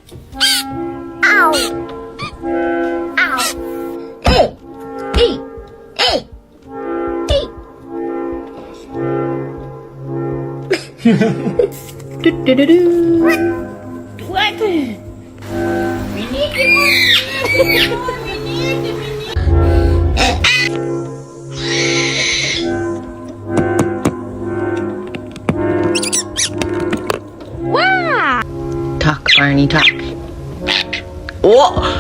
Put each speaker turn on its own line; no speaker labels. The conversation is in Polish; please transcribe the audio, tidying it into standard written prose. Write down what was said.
Ow! Ow! Hey! Hey! Hey! Hey! What? Wow!
Talk, Barney, talk. Whoa!